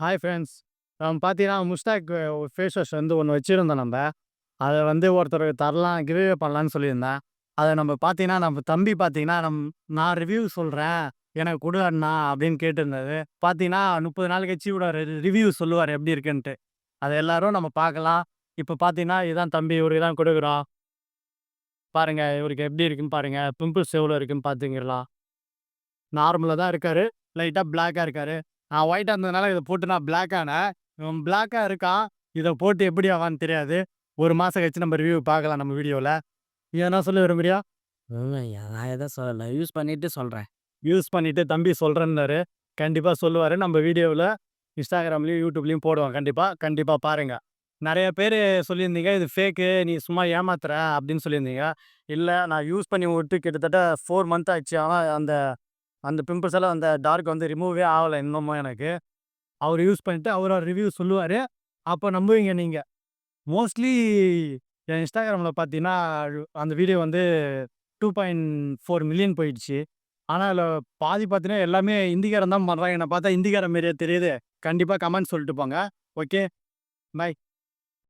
Hi friends. பார்த்தீங்கன்னா, முஸ்டாக் ஒரு face wash வந்து ஒண்ணு வச்சிருந்தோம் நம்ப. அத வந்து ஒருத்தருக்கு தரலாம், கிவ்அவே பண்ணலான்னு சொல்லியிருந்தேன். அத நம்ம பார்த்தீங்கன்னா, நம்ம தம்பி பார்த்தீங்கன்னா, நான் ரிவ்யூ சொல்றேன். எனக்கு குடு அண்ணா அப்படின்னு கேட்டிருந்தாரு. பார்த்தீங்கன்னா, 30 நாள் கழிச்சு இவரோட ரிவ்யூ சொல்லுவாரு எப்படி இருக்குன்ட்டு. அத எல்லாரும் நம்ம பார்க்கலாம். இப்ப பார்த்தீங்கன்னா, இதுதான் தம்பி இவருக்கு தான் குடுக்குறோம். பாருங்க இவருக்கு எப்படி இருக்குன்னு பாருங்க. பிம்பிள்ஸ் எவ்வளோ இருக்குன்னு பார்த்துக்கலாம். நார்மலா தான் இருக்காரு. லைட்டா பிளாக்கா இருக்காரு. நான் ஒயிட்டா இருந்ததுனால இத போட்டு நான் பிளாக் ஆனேன். இவன் பிளாக்கா இருக்கான். இத போட்டு எப்படி ஆவான்னு தெரியாது. 1 மாசம் கழிச்சு நம்ம ரிவ்யூ பார்க்கலாம் நம்ம வீடியோல. நீ எதனா சொல்ல விரும்புறியா? நான் எத சொல்லல. யூஸ் பண்ணிட்டு சொல்றேன். யூஸ் பண்ணிட்டு தம்பி சொல்றேன்னாரு. கண்டிப்பா சொல்லுவாரு. நம்ம வீடியோவுல Instagramலயும், YouTubeலயும் போடுவோம் கண்டிப்பா. கண்டிப்பா பாருங்க. நெறைய பேரு சொல்லியிருந்தீங்க, "இது ஃபேக்கு. நீ சும்மா ஏமாத்துற" அப்படின்னு சொல்லியிருந்தீங்க. இல்ல நான் யூஸ் பண்ணி விட்டு கிட்டத்தட்ட 4 மந்த் ஆச்சு. ஆனா அந்த அந்த பிம்பிள்ஸ் எல்லாம் அந்த டார்க் வந்து ரிமூவே ஆவல இன்னமும் எனக்கு. அவரு யூஸ் பண்ணிட்டு அவரோட ரிவ்யூ சொல்லுவாரு. அப்ப நம்புவீங்க நீங்க. மோஸ்ட்லி என் Instagramல பார்த்தீங்கன்னா, அந்த வீடியோ வந்து 2.4 மில்லியன் போயிடுச்சு. ஆனா, அதுல பாதி பார்த்தீங்கன்னா, எல்லாமே ஹிந்திக்காரன் தான் பண்றான். என்ன பார்த்தா ஹிந்திக்காரன் மாரியா தெரியுது? கண்டிப்பா கமெண்ட் சொல்லிட்டு போங்க. ஓகே. பை.